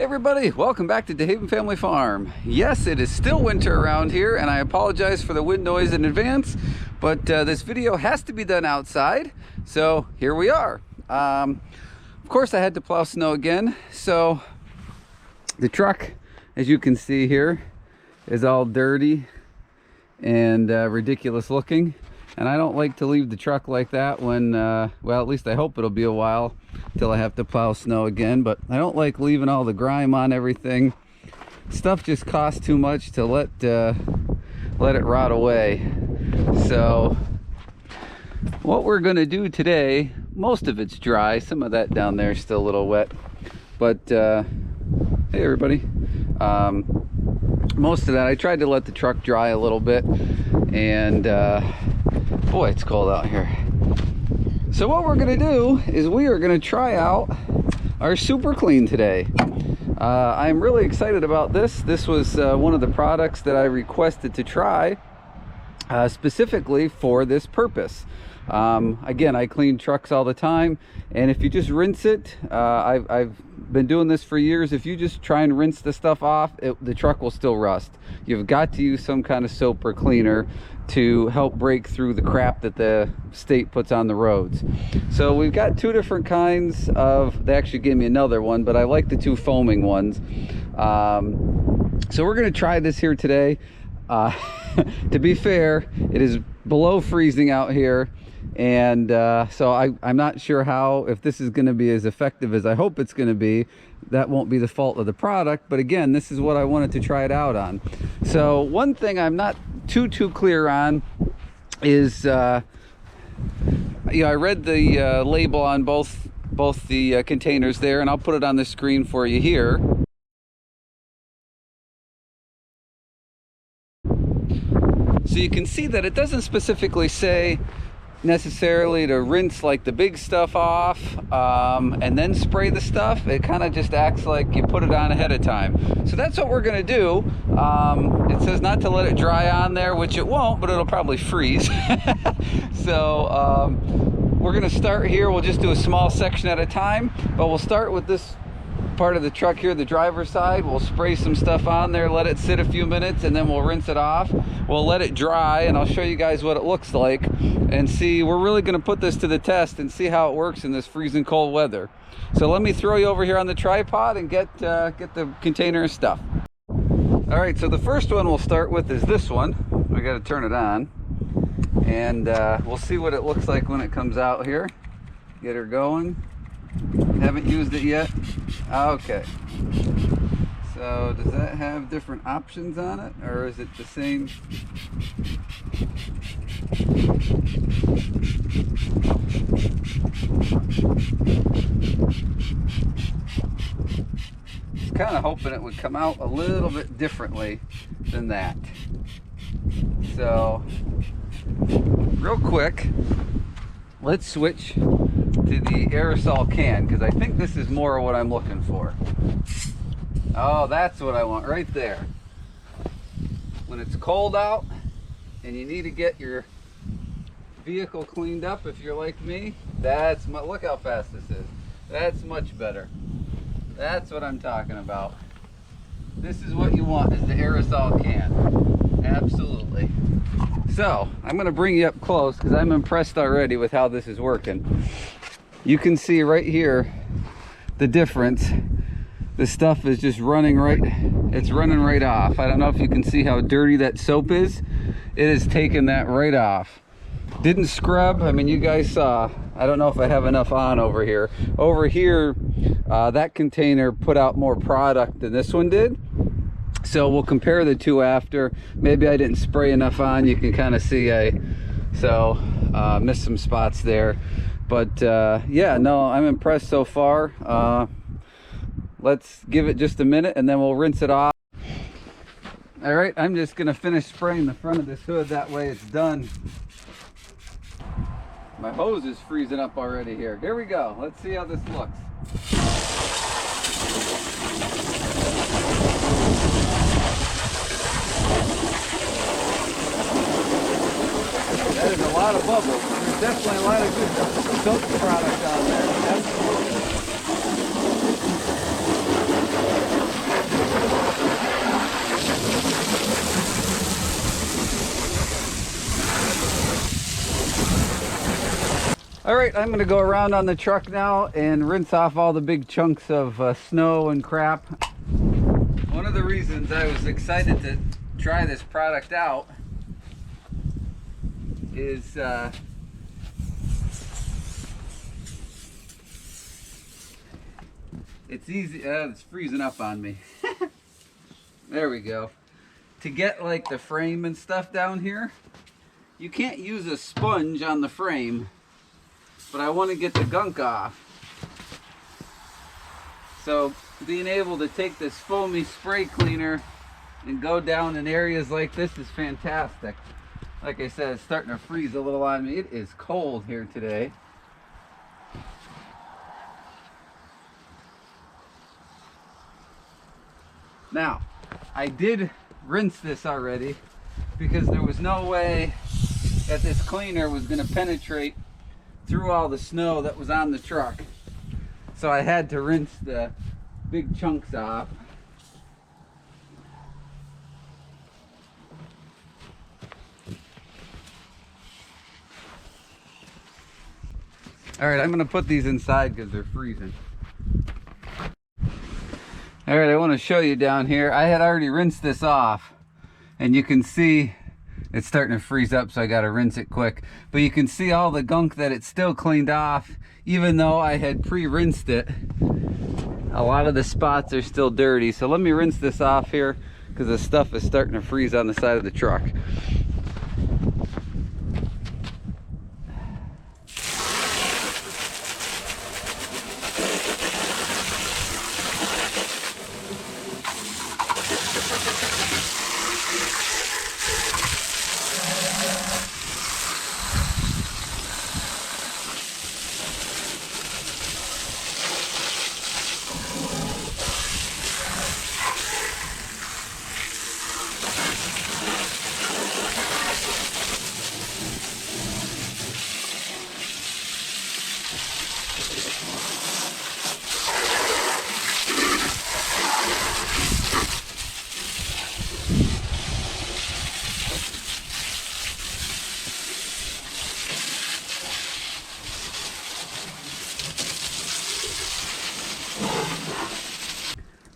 Hey everybody, welcome back to DeHaven Family Farm. Yes, it is still winter around here, and I apologize for the wind noise in advance, but this video has to be done outside, so here we are. Of course, I had to plow snow again, so the truck, as you can see here, is all dirty and ridiculous looking. And I don't like to leave the truck like that when, well, at least I hope it'll be a while till I have to plow snow again. But I don't like leaving all the grime on everything. Stuff just costs too much to let it rot away. So what we're gonna do today, most of it's dry. Some of that down there is still a little wet. But hey everybody. Most of that, I tried to let the truck dry a little bit, and boy, it's cold out here. So what we're gonna do is we are gonna try out our super clean today. I'm really excited about this. This was one of the products that I requested to try specifically for this purpose. Again, I clean trucks all the time, and if you just rinse it, I've been doing this for years. If you just try and rinse the stuff off, the truck will still rust. You've got to use some kind of soap or cleaner to help break through the crap that the state puts on the roads. So we've got two different kinds of, they actually gave me another one, but I like the two foaming ones. So we're going to try this here today. To be fair, it is below freezing out here, and so I'm not sure if this is going to be as effective as I hope it's going to be. That won't be the fault of the product, but again, this is what I wanted to try it out on. So one thing I'm not too clear on is I read the label on both the containers there, and I'll put it on the screen for you here. So you can see that it doesn't specifically say necessarily to rinse like the big stuff off and then spray the stuff. It kind of just acts like you put it on ahead of time. So that's what we're going to do. It says not to let it dry on there, which it won't, but it'll probably freeze. So we're going to start here. We'll just do a small section at a time, but we'll start with this part of the truck here, the driver's side. We'll spray some stuff on there, let it sit a few minutes, and then we'll rinse it off. We'll let it dry, and I'll show you guys what it looks like, and see. We're really going to put this to the test and see how it works in this freezing cold weather. So let me throw you over here on the tripod and get the container and stuff. All right, so the first one we'll start with is this one. We got to turn it on, and we'll see what it looks like when it comes out here. Get her going. Haven't used it yet. Okay. So does that have different options on it, or is it the same? I was kind of hoping it would come out a little bit differently than that. So real quick, let's switch to the aerosol can, because I think this is more what I'm looking for. Oh, that's what I want right there. When it's cold out and you need to get your vehicle cleaned up, if you're like me, look how fast this is. That's much better. That's what I'm talking about. This is what you want, is the aerosol can. Absolutely. So I'm going to bring you up close because I'm impressed already with how this is working. You can see right here the difference. The stuff is just running it's running right off. I don't know if you can see how dirty that soap is. It has taken that right off. Didn't scrub. I mean, you guys saw. I don't know if I have enough on over here. Over here, that container put out more product than this one did. So we'll compare the two after. Maybe I didn't spray enough on. You can kind of see missed some spots there. But yeah, no, I'm impressed so far. Let's give it just a minute and then we'll rinse it off. All right, I'm just gonna finish spraying the front of this hood. That way it's done. My hose is freezing up already here. Here we go. Let's see how this looks. That is a lot of bubbles. There's definitely a lot of good soap product on there. Absolutely. All right, I'm gonna go around on the truck now and rinse off all the big chunks of snow and crap. One of the reasons I was excited to try this product out is it's easy. It's freezing up on me. There we go. To get like the frame and stuff down here, you can't use a sponge on the frame, but I want to get the gunk off. So being able to take this foamy spray cleaner and go down in areas like this is fantastic. Like I said, it's starting to freeze a little on me. It is cold here today. Now, I did rinse this already because there was no way that this cleaner was going to penetrate through all the snow that was on the truck. So I had to rinse the big chunks off. All right, I'm going to put these inside because they're freezing. All right, I want to show you down here. I had already rinsed this off, and you can see it's starting to freeze up, so I got to rinse it quick. But you can see all the gunk that it's still cleaned off, even though I had pre-rinsed it. A lot of the spots are still dirty, so let me rinse this off here because the stuff is starting to freeze on the side of the truck.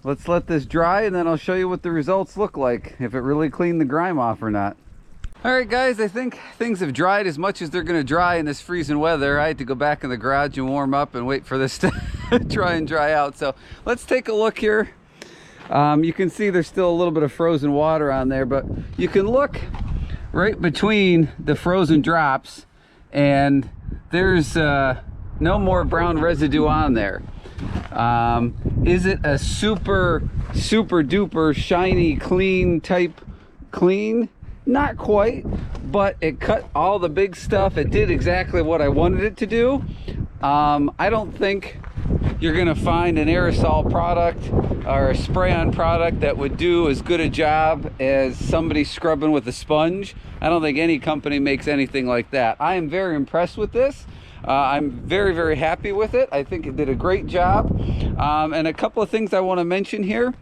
Let's let this dry and then I'll show you what the results look like, if it really cleaned the grime off or not. All right guys, I think things have dried as much as they're gonna dry in this freezing weather. I had to go back in the garage and warm up and wait for this to try and dry out. So let's take a look here. You can see there's still a little bit of frozen water on there, but you can look right between the frozen drops and there's no more brown residue on there. Is it a super duper shiny clean type clean? Not quite, but it cut all the big stuff. It did exactly what I wanted it to do. I don't think you're gonna find an aerosol product or a spray-on product that would do as good a job as somebody scrubbing with a sponge. I don't think any company makes anything like that. I am very impressed with this. I'm very happy with it. I think it did a great job. And a couple of things I want to mention here.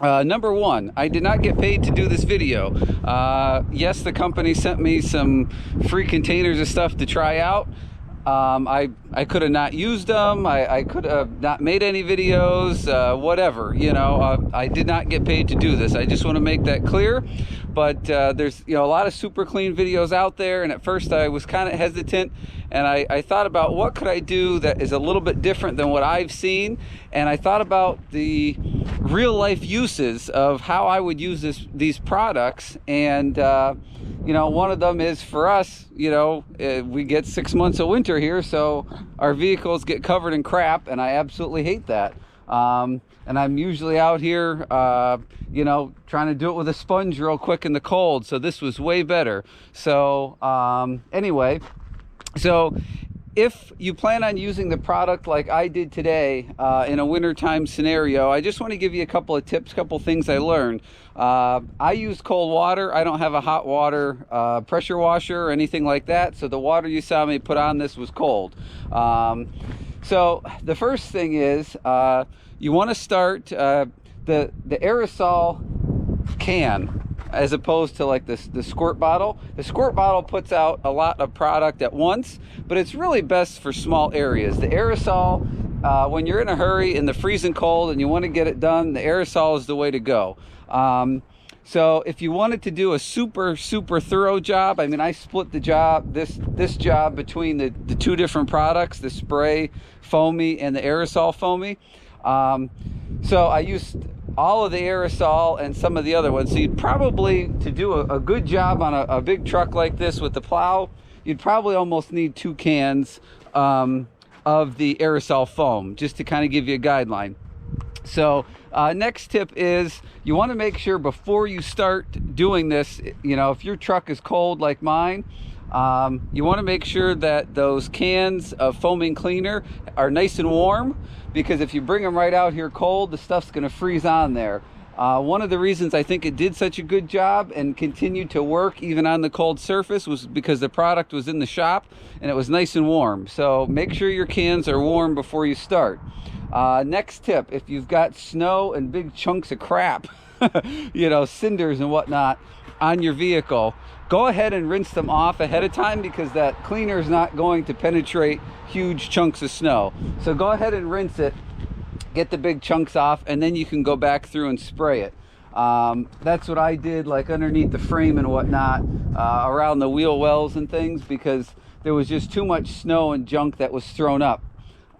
Number one, I did not get paid to do this video. Yes, the company sent me some free containers of stuff to try out. I could have not used them. I could have not made any videos, whatever, you know. I did not get paid to do this. I just want to make that clear. But there's, you know, a lot of super clean videos out there, and at first I was kind of hesitant, and I thought about what could I do that is a little bit different than what I've seen, and I thought about the real life uses of how I would use these products. And you know, one of them is for us, you know, we get 6 months of winter here, so our vehicles get covered in crap, and I absolutely hate that. And I'm usually out here, you know, trying to do it with a sponge real quick in the cold. So this was way better. So anyway, so if you plan on using the product like I did today in a wintertime scenario, I just want to give you a couple of tips, couple things I learned. I use cold water. I don't have a hot water pressure washer or anything like that. So the water you saw me put on this was cold. So the first thing is you want to start the aerosol can. as opposed to like the squirt bottle. The squirt bottle puts out a lot of product at once, but it's really best for small areas. The aerosol, when you're in a hurry in the freezing cold and you want to get it done, the aerosol is the way to go. So if you wanted to do a super thorough job, I mean, I split the job, this job between the two different products, the spray foamy and the aerosol foamy. So I used all of the aerosol and some of the other ones. So you'd probably, to do a good job on a big truck like this with the plow, you'd probably almost need 2 cans of the aerosol foam, just to kind of give you a guideline. So next tip is, you want to make sure before you start doing this, you know, if your truck is cold like mine, you want to make sure that those cans of foaming cleaner are nice and warm, because if you bring them right out here cold, the stuff's going to freeze on there. One of the reasons I think it did such a good job and continued to work even on the cold surface was because the product was in the shop and it was nice and warm. So make sure your cans are warm before you start. Next tip, if you've got snow and big chunks of crap, you know, cinders and whatnot on your vehicle, go ahead and rinse them off ahead of time, because that cleaner is not going to penetrate huge chunks of snow. So go ahead and rinse it, get the big chunks off, and then you can go back through and spray it. That's what I did, like underneath the frame and whatnot, around the wheel wells and things, because there was just too much snow and junk that was thrown up.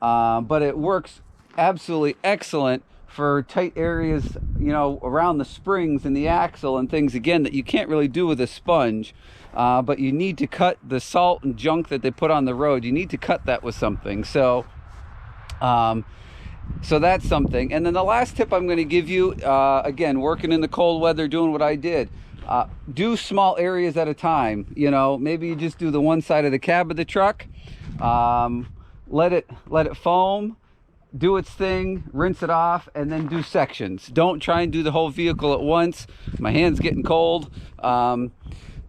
But it works absolutely excellent for tight areas, you know, around the springs and the axle and things, again, that you can't really do with a sponge. But you need to cut the salt and junk that they put on the road. You need to cut that with something. So so that's something. And then the last tip I'm going to give you, again, working in the cold weather, doing what I did, do small areas at a time. You know, maybe you just do the one side of the cab of the truck, let it foam, do its thing, rinse it off, and then do sections. Don't try and do the whole vehicle at once. My hand's getting cold.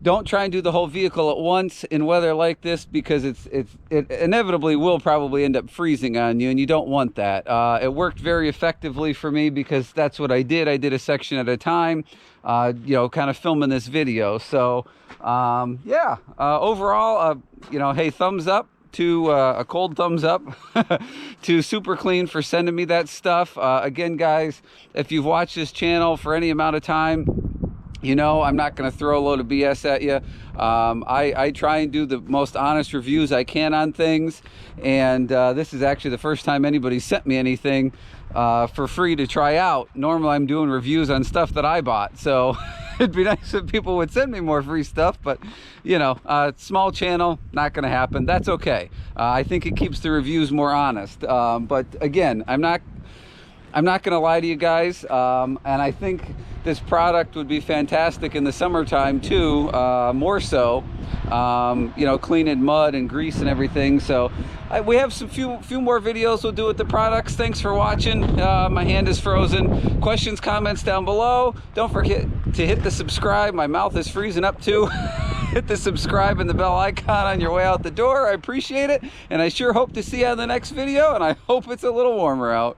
Don't try and do the whole vehicle at once in weather like this, because it inevitably will probably end up freezing on you, and you don't want that. It worked very effectively for me, because that's what I did. I did a section at a time, you know, kind of filming this video. So yeah, overall, you know, hey, thumbs up to a cold thumbs up to Super Clean for sending me that stuff. Again, guys, if you've watched this channel for any amount of time, you know I'm not going to throw a load of BS at you. I try and do the most honest reviews I can on things, and this is actually the first time anybody sent me anything for free to try out. Normally I'm doing reviews on stuff that I bought, so it'd be nice if people would send me more free stuff, but you know, small channel, not going to happen. That's okay. I think it keeps the reviews more honest. But again, I'm not going to lie to you guys, and I think this product would be fantastic in the summertime too, more so, you know, cleaning mud and grease and everything. So we have some few more videos we'll do with the products. Thanks for watching. My hand is frozen. Questions, comments down below. Don't forget to hit the subscribe. My mouth is freezing up too. Hit the subscribe and the bell icon on your way out the door. I appreciate it, and I sure hope to see you on the next video, and I hope it's a little warmer out.